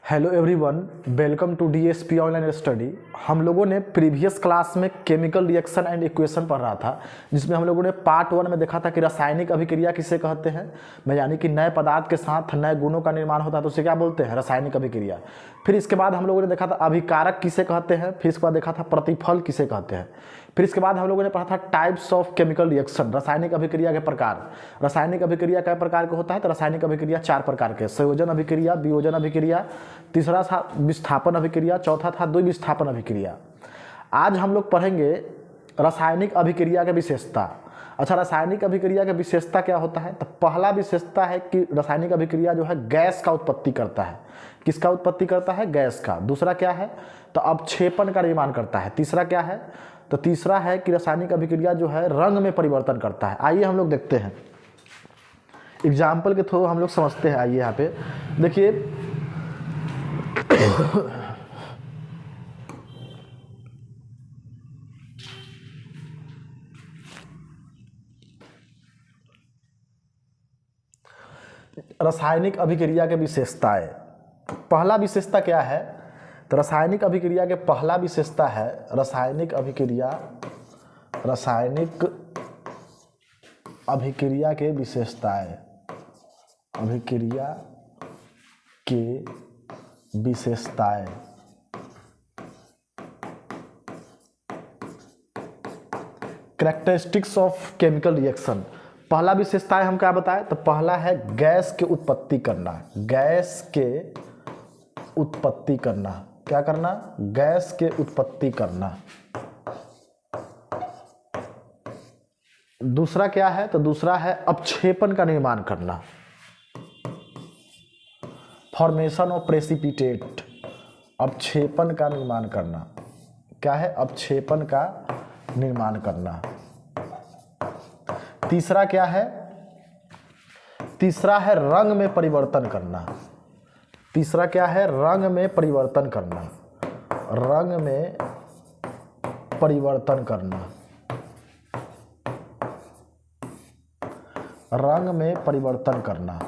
Hello everyone, welcome to DSP online study. हम लोगों ने प्रीवियस क्लास में केमिकल रिएक्शन एंड इक्वेशन पढ़ रहा था, जिसमें हम लोगों ने पार्ट 1 में देखा था कि रासायनिक अभिक्रिया किसे कहते हैं। यानी कि नए पदार्थ के साथ नए गुणों का निर्माण होता है तो उसे क्या बोलते हैं, रासायनिक अभिक्रिया। फिर इसके बाद हम लोगों ने देखा था अभिकारक किसे कहते हैं, फिर इसके बाद देखा था प्रतिफल किसे कहते हैं। फिर इसके बाद हम लोगों ने पढ़ा था टाइप्स ऑफ केमिकल रिएक्शन, रासायनिक अभिक्रिया के प्रकार। रासायनिक अभिक्रिया कई प्रकार के होता है, तो रासायनिक अभिक्रिया 4 प्रकार के, संयोजन अभिक्रिया, वियोजन अभिक्रिया, तीसरा था विस्थापन अभिक्रिया, चौथा था द्विविस्थापन अभिक्रिया। आज हम लोग पढ़ेंगे रासायनिक अभिक्रिया के विशेषता। अच्छा, रासायनिक अभिक्रिया के विशेषता क्या होता है? तो पहला विशेषता है कि रासायनिक अभिक्रिया जो है गैस का उत्पत्ति करता है। किसका उत्पत्ति करता है? गैस का। दूसरा क्या है? तो अवक्षेपण का निर्माण करता है। तीसरा क्या है? तो तीसरा है कि रासायनिक अभिक्रिया जो है रंग में परिवर्तन करता है। आइए हम लोग देखते हैं, एग्जाम्पल के थ्रू हम लोग समझते हैं। आइए यहाँ पे देखिए, रासायनिक अभिक्रिया के विशेषताएं। पहला विशेषता क्या है? तो रासायनिक अभिक्रिया के पहला विशेषता है रासायनिक अभिक्रिया के विशेषताएं। अभिक्रिया के विशेषताएं। Characteristics of chemical reaction. पहला विशेषता हम क्या बताएं? तो पहला है गैस के उत्पत्ति करना। गैस के उत्पत्ति करना। क्या करना? गैस के उत्पत्ति करना। दूसरा क्या है? तो दूसरा है अवक्षेपण का निर्माण करना, फॉर्मेशन ऑफ प्रेसिपिटेट। अवक्षेपण का निर्माण करना। क्या है? अवक्षेपण का निर्माण करना। तीसरा क्या है? तीसरा है रंग में परिवर्तन करना। तीसरा क्या है? रंग में परिवर्तन करना। रंग में परिवर्तन करना। रंग में परिवर्तन करना।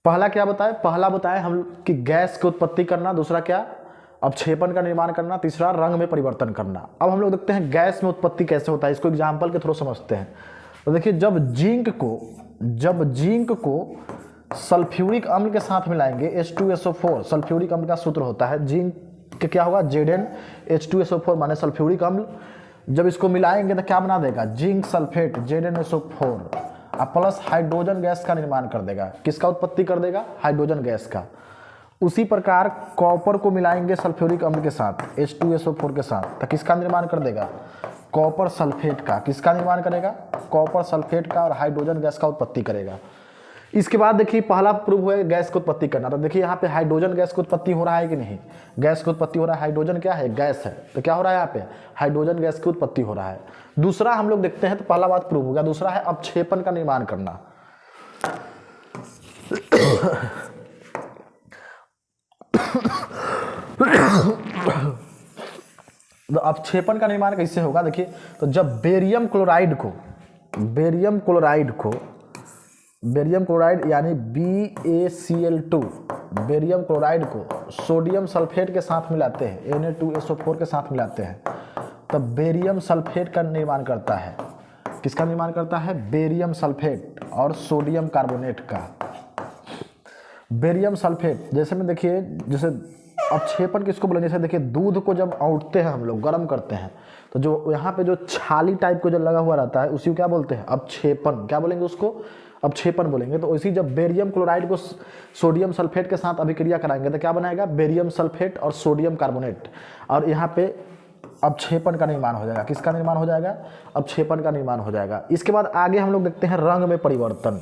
पहला क्या बताए? पहला बताए हम कि गैस की उत्पत्ति करना। दूसरा क्या? अवक्षेपण का निर्माण करना। तीसरा रंग में परिवर्तन करना। अब हम लोग देखते हैं गैस में उत्पत्ति कैसे होता है, इसको एग्जाम्पल के थ्रू समझते हैं। तो देखिए, जब जिंक को सल्फ्यूरिक अम्ल के साथ मिलाएंगे, H2SO4 सल्फ्यूरिक अम्ल का सूत्र होता है। जिंक के क्या होगा? ZnH2SO4 माने सल्फ्यूरिक अम्ल। जब इसको मिलाएंगे तो क्या बना देगा? Zinc sulphate ZnSO4 plus hydrogen gas का निर्माण कर देगा। किसका उत्पत्ति कर देगा? हाइड्रोजन गैस का। उसी प्रकार कॉपर को मिलाएंगे सल्फ्यूरिक अम्ल के साथ, H2SO4 के साथ, तो किसका निर्माण कर देगा? कॉपर सल्फेट का। किसका निर्माण करेगा? कॉपर सल्फेट का, और हाइड्रोजन गैस का उत्पत्ति करेगा। इसके बाद देखिए, पहला प्रूव हुआ गैस की उत्पत्ति करना। तो देखिए यहाँ पे हाइड्रोजन गैस की उत्पत्ति हो रहा है कि नहीं? गैस की उत्पत्ति हो रहा है। हाइड्रोजन क्या है? गैस है। तो क्या हो रहा है? यहाँ पे हाइड्रोजन गैस की उत्पत्ति हो रहा है। दूसरा हम लोग देखते हैं, तो पहला बात प्रूव हो गया। दूसरा है अवक्षेपण का निर्माण करना। तो अवक्षेपण का निर्माण कैसे होगा? देखिए, तो जब बेरियम क्लोराइड यानी BaCl2 बेरियम क्लोराइड को सोडियम सल्फेट के साथ मिलाते हैं, Na2SO4 के साथ मिलाते हैं, तब बेरियम सल्फेट का निर्माण करता है। किसका निर्माण करता है? बेरियम सल्फेट और सोडियम कार्बोनेट का। बेरियम सल्फेट जैसे में देखिए, जैसे अवक्षेपण किसको बोलेंगे? जैसे देखिए, दूध को जब औंटते हैं हम लोग, गर्म करते हैं, तो जो यहाँ पे जो छाली टाइप को जो लगा हुआ रहता है, उसी को क्या बोलते हैं? अवक्षेपण। क्या बोलेंगे उसको? अवक्षेपण बोलेंगे। तो इसी जब बेरियम क्लोराइड को सोडियम सल्फेट के साथ अभिक्रिया कराएंगे तो क्या बनाएगा? बेरियम सल्फेट और सोडियम कार्बोनेट, और यहाँ पे अवक्षेपण का निर्माण हो जाएगा। किसका निर्माण हो जाएगा? अवक्षेपण का निर्माण हो जाएगा। इसके बाद आगे हम लोग देखते हैं रंग में परिवर्तन।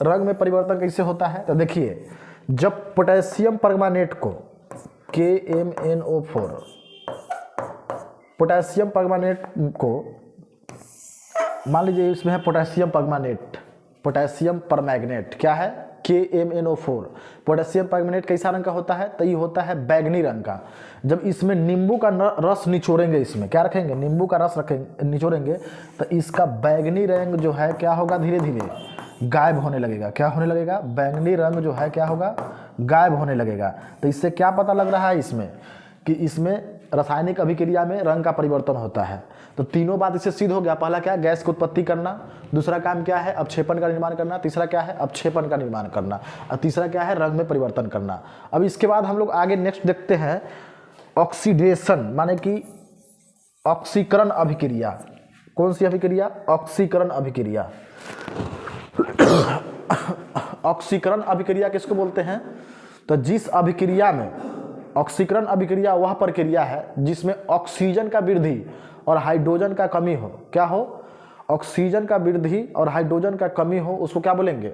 रंग में परिवर्तन कैसे होता है? तो देखिए, जब पोटेशियम परमानेट को KMnO4, पोटेशियम परमानेट को मान लीजिए इसमें है पोटेशियम परमैंगनेट। क्या है? KMnO4। पोटेशियम परमैंगनेट कैसा रंग का होता है? तो ये होता है बैगनी रंग का। जब इसमें नींबू का रस निचोड़ेंगे, इसमें क्या रखेंगे? नींबू का रस रखेंगे, निचोड़ेंगे, तो इसका बैगनी रंग जो है क्या होगा? धीरे धीरे गायब होने लगेगा। क्या होने लगेगा? बैंगनी रंग जो है क्या होगा? गायब होने लगेगा। तो इससे क्या पता लग रहा है इसमें कि इसमें रासायनिक अभिक्रिया में रंग का परिवर्तन होता है। तो तीनों बात इससे सिद्ध हो गया। पहला क्या है, गैस की उत्पत्ति करना, दूसरा काम क्या है, अवक्षेपण का निर्माण करना, तीसरा क्या है, अपक्षेपण का निर्माण करना, और तीसरा क्या है, रंग में परिवर्तन करना। अब इसके बाद हम लोग आगे नेक्स्ट देखते हैं ऑक्सीडेशन, माने कि ऑक्सीकरण अभिक्रिया। कौन सी अभिक्रिया, ऑक्सीकरण अभिक्रिया। ऑक्सीकरण अभिक्रिया किसको बोलते हैं, तो जिस अभिक्रिया में, ऑक्सीकरण अभिक्रिया वह प्रक्रिया है जिसमें ऑक्सीजन का वृद्धि और हाइड्रोजन का कमी हो। क्या हो, ऑक्सीजन का वृद्धि और हाइड्रोजन का कमी हो, उसको क्या बोलेंगे,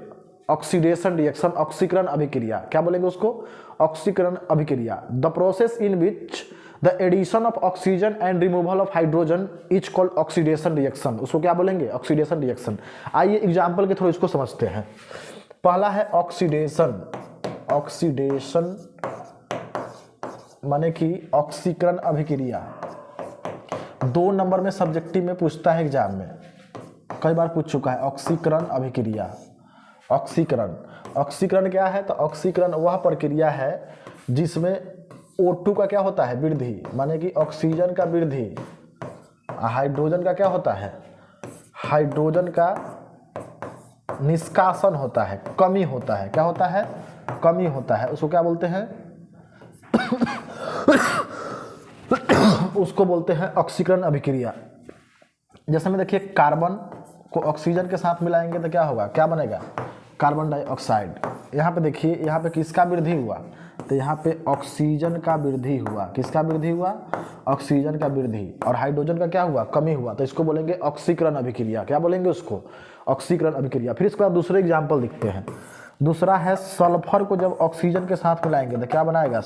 ऑक्सीडेशन रिएक्शन, ऑक्सीकरण अभिक्रिया। क्या बोलेंगे उसको, ऑक्सीकरण अभिक्रिया। The process in which the addition of oxygen and removal of hydrogen is called oxidation reaction. उसको क्या बोलेंगे, ऑक्सीडेशन रिएक्शन। आइए एग्जाम्पल के थ्रू इसको समझते हैं। पहला है ऑक्सीडेशन। ऑक्सीडेशन माने कि ऑक्सीकरण अभिक्रिया। 2 नंबर में सब्जेक्टिव में पूछता है, एग्जाम में कई बार पूछ चुका है। ऑक्सीकरण अभिक्रिया, ऑक्सीकरण, ऑक्सीकरण क्या है, तो ऑक्सीकरण वह प्रक्रिया है जिसमें O2 का क्या होता है, वृद्धि, माने कि ऑक्सीजन का वृद्धि, हाइड्रोजन का क्या होता है, हाइड्रोजन का निष्कासन होता है, कमी होता है। क्या होता है, कमी होता है। उसको क्या बोलते हैं उसको बोलते हैं ऑक्सीकरण अभिक्रिया। जैसे में देखिए, कार्बन को ऑक्सीजन के साथ मिलाएंगे तो क्या होगा, क्या बनेगा, कार्बन डाइऑक्साइड। यहाँ पे देखिए, यहाँ पे किसका वृद्धि हुआ, तो यहाँ पे ऑक्सीजन का वृद्धि हुआ। किसका वृद्धि हुआ, ऑक्सीजन का वृद्धि, और हाइड्रोजन का क्या हुआ, कमी हुआ। तो इसको बोलेंगे ऑक्सीकरण अभिक्रिया। क्या बोलेंगे उसको, ऑक्सीकरण अभिक्रिया। फिर इसके बाद दूसरे एग्जाम्पल दिखते हैं। दूसरा है सल्फर को जब ऑक्सीजन के साथ मिलाएंगे तो क्या बनाएगा,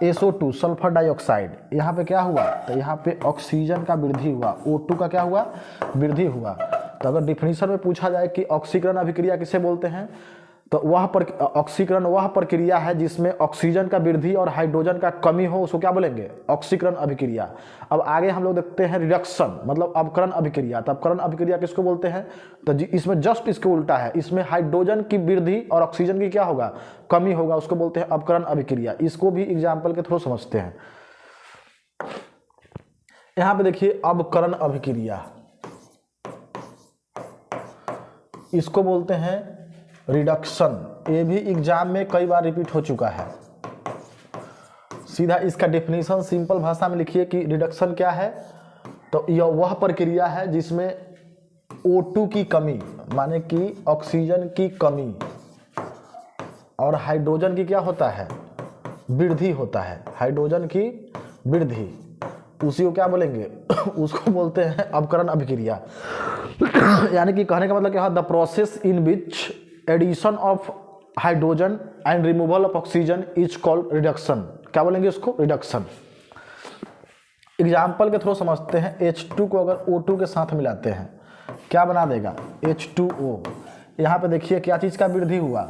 SO2, सल्फर डाइऑक्साइड। यहाँ पे क्या हुआ, तो यहाँ पे ऑक्सीजन का वृद्धि हुआ, O2 का क्या हुआ, वृद्धि हुआ। तो अगर डिफिनीशन में पूछा जाए कि ऑक्सीकरण अभिक्रिया किसे बोलते हैं, तो वह ऑक्सीकरण वह प्रक्रिया है जिसमें ऑक्सीजन का वृद्धि और हाइड्रोजन का कमी हो, उसको क्या बोलेंगे, ऑक्सीकरण अभिक्रिया। अब आगे हम लोग देखते हैं रिडक्शन, मतलब अपकरण अभिक्रिया। तो अपकरण अभिक्रिया किसको बोलते हैं, तो इसमें जस्ट इसके उल्टा है। इसमें हाइड्रोजन की वृद्धि और ऑक्सीजन की क्या होगा, कमी होगा, उसको बोलते हैं अपकरण अभिक्रिया। इसको भी एग्जाम्पल के थ्रू समझते हैं। यहाँ पे देखिए अपकरण अभिक्रिया, इसको बोलते हैं रिडक्शन। ये भी एग्जाम में कई बार रिपीट हो चुका है। सीधा इसका डेफिनेशन सिंपल भाषा में लिखिए कि रिडक्शन क्या है, तो यह वह प्रक्रिया है जिसमें O2 की कमी, माने कि ऑक्सीजन की कमी और हाइड्रोजन की क्या होता है, वृद्धि होता है। हाइड्रोजन की वृद्धि, उसी को क्या बोलेंगे उसको बोलते हैं अपकरण अभिक्रिया। यानी कि कहने का मतलब क्या है, the process in which edition of hydrogen and removal of oxygen is called reduction. क्या बोलेंगे उसको, रिडक्शन। एग्जाम्पल के थ्रू समझते हैं। H2 को अगर O2 के साथ मिलाते हैं क्या बना देगा, H2O। यहाँ पे देखिए क्या चीज़ का वृद्धि हुआ,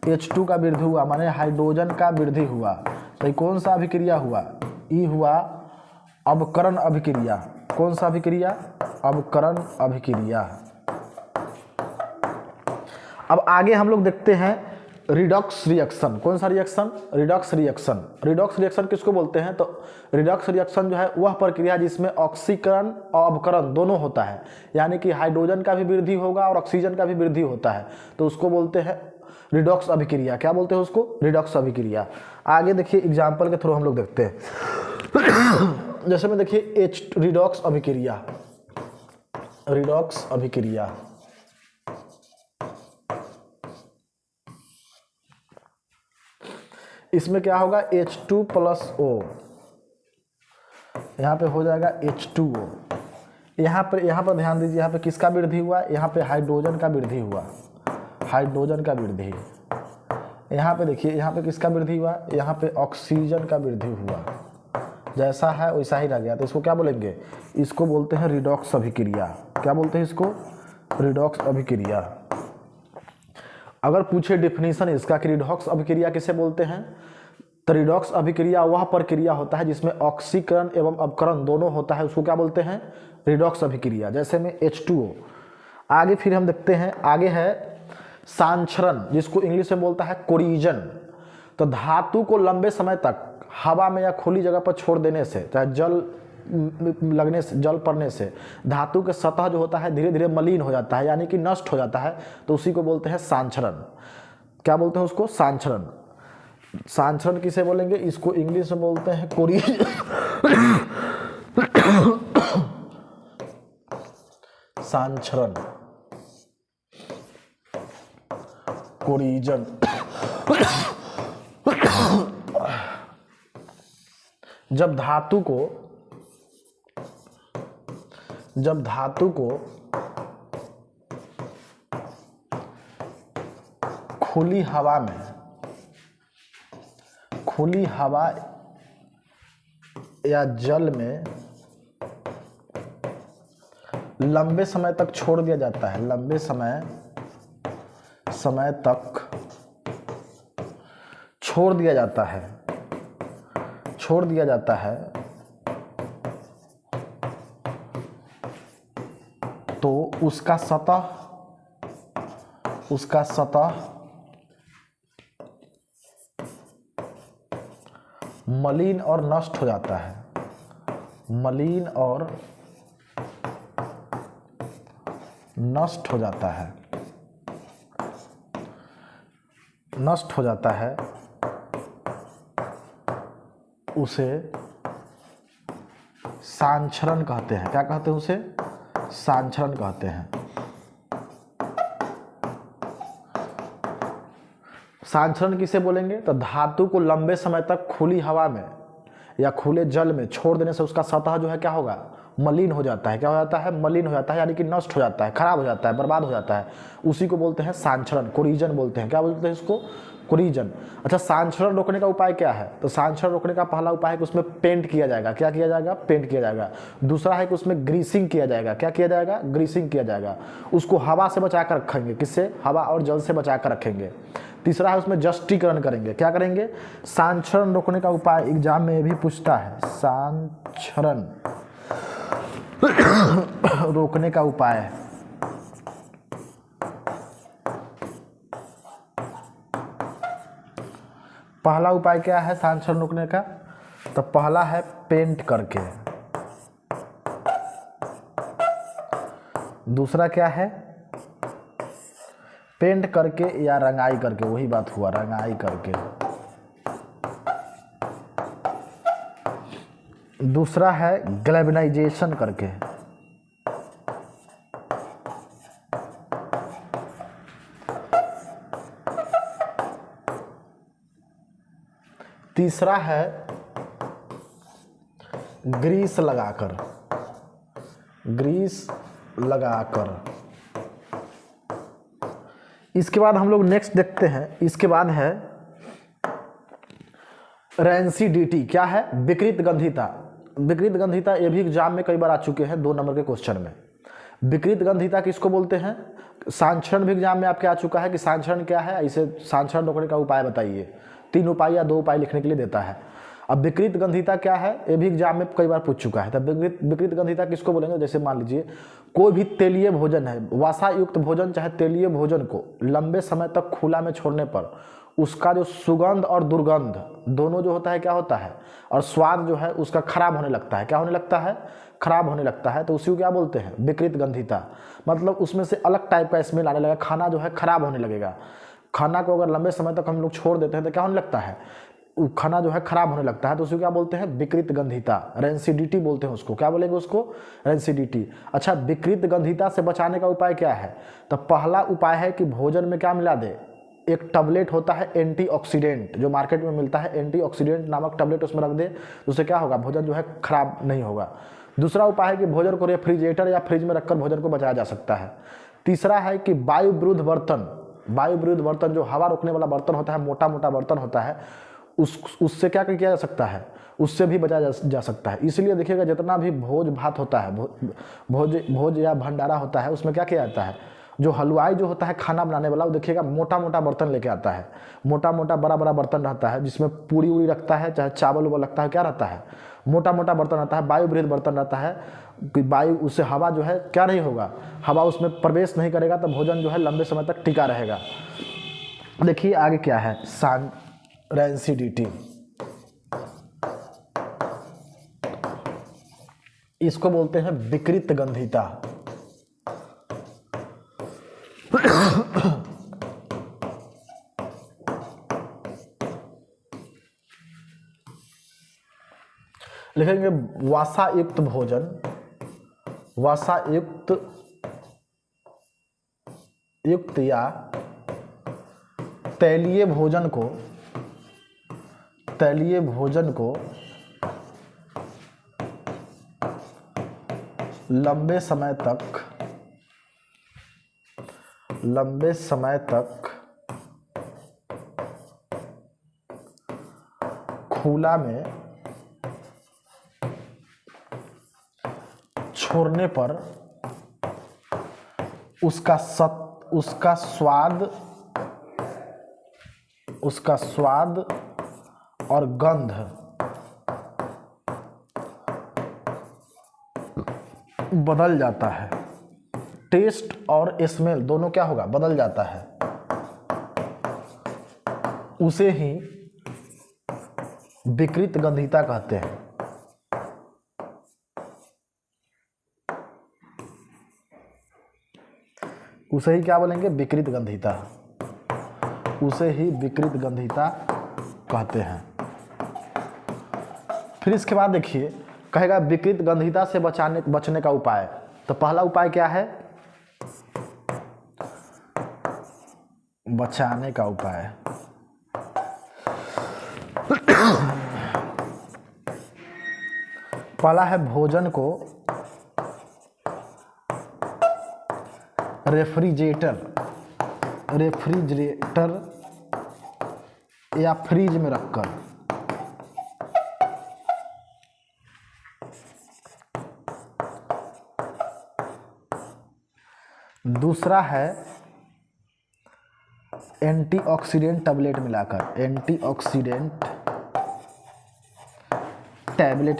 H2 का वृद्धि हुआ, माने हाइड्रोजन का वृद्धि हुआ। तो कौन सा अभिक्रिया हुआ, ये हुआ अपकरण अभिक्रिया। कौन सा अभिक्रिया, अपकरण अभिक्रिया। अब आगे हम लोग देखते हैं रिडॉक्स रिएक्शन। कौन सा reaction, redox reaction. Redox reaction किसको बोलते हैं, तो रिडॉक्स रिएक्शन जो है वह प्रक्रिया जिसमें ऑक्सीकरण और अपकरण दोनों होता है, यानी कि हाइड्रोजन का भी वृद्धि होगा और ऑक्सीजन का भी वृद्धि होता है, तो उसको बोलते हैं रिडॉक्स अभिक्रिया। क्या बोलते हैं उसको, रिडॉक्स अभिक्रिया। आगे देखिए एग्जाम्पल के थ्रू हम लोग देखते हैं। जैसे में देखिए रिडॉक्स अभिक्रिया, रिडॉक्स अभिक्रिया। इसमें क्या होगा, H2 + O, यहाँ पे हो जाएगा H2O। यहाँ पर ध्यान दीजिए, यहाँ पे किसका वृद्धि हुआ, यहाँ पे हाइड्रोजन का वृद्धि हुआ, हाइड्रोजन का वृद्धि। यहाँ पे देखिए, यहाँ पे किसका वृद्धि हुआ, यहाँ पे ऑक्सीजन का वृद्धि हुआ। जैसा है वैसा ही रह गया, तो इसको क्या बोलेंगे, इसको बोलते हैं रिडॉक्स अभिक्रिया। क्या बोलते हैं इसको, रिडॉक्स अभिक्रिया। अगर पूछे डेफिनेशन इसका कि रिडॉक्स अभिक्रिया किसे बोलते हैं, तो रिडॉक्स अभिक्रिया वह प्रक्रिया होता है जिसमें ऑक्सीकरण एवं अपकरण दोनों होता है, उसको क्या बोलते हैं, रिडॉक्स अभिक्रिया। जैसे में H2O। आगे फिर हम देखते हैं, आगे है सांचरण, जिसको इंग्लिश में बोलता है कोरिजन। तो धातु को लंबे समय तक हवा में या खुली जगह पर छोड़ देने से, चाहे जल लगने से, जल पड़ने से धातु के सतह जो होता है धीरे धीरे मलिन हो जाता है, यानी कि नष्ट हो जाता है। तो उसी को बोलते हैं सांक्षरण। क्या बोलते हैं उसको? सांक्षरण। सांक्षरण किसे बोलेंगे? इसको इंग्लिश में बोलते हैं कोरिजन। सांक्षरण, कोरिजन। जब धातु को खुली हवा या जल में लंबे समय तक छोड़ दिया जाता है, लंबे समय तक छोड़ दिया जाता है तो उसका सतह मलिन और नष्ट हो जाता है, मलिन और नष्ट हो जाता है, उसे सांक्षरण कहते हैं। क्या कहते हैं उसे? सांक्षरण कहते हैं। सांक्षरण किसे बोलेंगे? तो धातु को लंबे समय तक खुली हवा में या खुले जल में छोड़ देने से उसका सतह जो है क्या होगा? मलिन हो जाता है। क्या हो जाता है? मलिन हो जाता है, यानी कि नष्ट हो जाता है, खराब हो जाता है, बर्बाद हो जाता है। उसी को बोलते हैं सांक्षरण, कोरिजन बोलते हैं। क्या बोलते हैं इसको? कोरिजन। अच्छा, सांक्षरण रोकने का उपाय क्या है? तो सांक्षरण रोकने का पहला उपाय है कि उसमें पेंट किया जाएगा। क्या किया जाएगा? पेंट किया जाएगा। दूसरा है कि उसमें ग्रीसिंग किया जाएगा। क्या किया जाएगा? ग्रीसिंग किया जाएगा। उसको हवा से बचा कर रखेंगे। किससे? हवा और जल से बचा कर रखेंगे। तीसरा है उसमें जस्टीकरण करेंगे। क्या करेंगे? सांक्षरण रोकने का उपाय एग्जाम में भी पूछता है। सांक्षरण रोकने का उपाय, पहला उपाय क्या है सांक्षरण रोकने का? तो पहला है पेंट करके। दूसरा क्या है? पेंट करके या रंगाई करके, वही बात हुआ, रंगाई करके। दूसरा है ग्लैबनाइजेशन करके। तीसरा है ग्रीस लगाकर। इसके बाद हम लोग नेक्स्ट देखते हैं। इसके बाद है रेंसिडिटी। क्या है? विकृत गंधिता। विकृत गंधिता ये भी एग्जाम में कई बार आ चुके हैं 2 नंबर के क्वेश्चन में। विकृत गंधिता किसको बोलते हैं? सांक्षरण भी एग्जाम में आपके आ चुका है कि सांक्षरण क्या है, इसे सांक्षरण रोकने का उपाय बताइए। 3 उपाय या 2 उपाय लिखने के लिए देता है। अब विकृत गंधिता क्या है, ये भी एग्जाम में कई बार पूछ चुका है। तब विकृत गंधिता किसको बोलेंगे? जैसे मान लीजिए कोई भी तेलीय भोजन है, वसा युक्त भोजन चाहे तेलीय भोजन को लंबे समय तक खुला में छोड़ने पर उसका जो सुगंध और दुर्गंध दोनों जो होता है क्या होता है, और स्वाद जो है उसका खराब होने लगता है। क्या होने लगता है? खराब होने लगता है। तो उसी को क्या बोलते हैं? विकृत गंधिता। मतलब उसमें से अलग टाइप का स्मेल आने लगेगा, खाना जो है खराब होने लगेगा। खाना को अगर लंबे समय तक हम लोग छोड़ देते हैं तो क्या होने लगता है? खाना जो है खराब होने लगता है। तो उसको क्या बोलते हैं? विकृत गंधिता, रेंसिडिटी बोलते हैं उसको। क्या बोलेंगे उसको? रेंसिडिटी। अच्छा, विकृत गंधिता से बचाने का उपाय क्या है? तो पहला उपाय है कि भोजन में क्या मिला दे? एक टैबलेट होता है एंटीऑक्सीडेंट, जो मार्केट में मिलता है, एंटीऑक्सीडेंट नामक टैबलेट उसमें रख दे, तो उससे क्या होगा? भोजन जो है खराब नहीं होगा। दूसरा उपाय है कि भोजन को रेफ्रिजरेटर या फ्रिज में रखकर भोजन को बचाया जा सकता है। तीसरा है कि वायु विरुद्ध बर्तन, जो हवा रोकने वाला बर्तन होता है, मोटा मोटा बर्तन होता है, उससे क्या किया जा सकता है? उससे भी बचाया जा सकता है। इसलिए देखिएगा जितना भी भोज भात होता है, भोज या भंडारा होता है, उसमें क्या किया जाता है? जो हलवाई जो होता है खाना बनाने वाला, वो देखिएगा मोटा मोटा बर्तन लेके आता है। मोटा मोटा बड़ा बड़ा बर्तन रहता है जिसमें पूरी उड़ी रखता है, चाहे चावल उवल लगता है, क्या रहता है? मोटा मोटा बर्तन रहता है, वायु विरुद्ध बर्तन रहता है कि वायु, उससे हवा जो है क्या नहीं होगा, हवा उसमें प्रवेश नहीं करेगा, तो भोजन जो है लंबे समय तक टिका रहेगा। देखिए आगे क्या है, रेंसिडिटी। इसको बोलते हैं विकृत गंधिता। लिखेंगे वसायुक्त भोजन, युक्त या तैलीय भोजन को लंबे समय तक खुला में छोड़ने पर उसका स्वाद और गंध बदल जाता है। टेस्ट और स्मेल दोनों क्या होगा, बदल जाता है। उसे ही विकृत गंधिता कहते हैं। उसे ही क्या बोलेंगे, विकृत गंधिता। उसे ही विकृत गंधिता कहते हैं। फिर इसके बाद देखिए, कहेगा विकृत गंधिता से बचने का उपाय। तो पहला उपाय क्या है, बचाने का उपाय। पहला है भोजन को रेफ्रिजरेटर या फ्रीज में रखकर। दूसरा है एंटीऑक्सीडेंट टैबलेट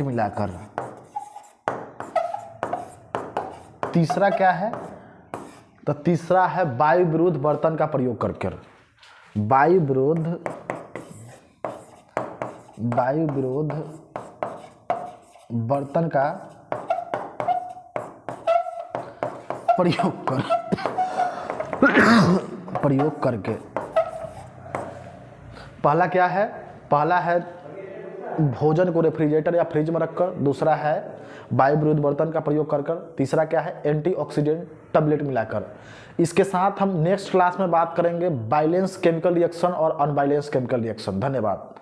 मिलाकर। तीसरा क्या है, तो तीसरा है वायु विरोध बर्तन का प्रयोग करके। वायु विरोध बर्तन का प्रयोग करके। पहला क्या है, पहला है भोजन को रेफ्रिजरेटर या फ्रिज में रखकर। दूसरा है वायु विरोध बर्तन का प्रयोग कर। तीसरा क्या है, एंटीऑक्सीडेंट टैबलेट मिलाकर। इसके साथ हम नेक्स्ट क्लास में बात करेंगे बैलेंस केमिकल रिएक्शन और अनबैलेंस केमिकल रिएक्शन। धन्यवाद।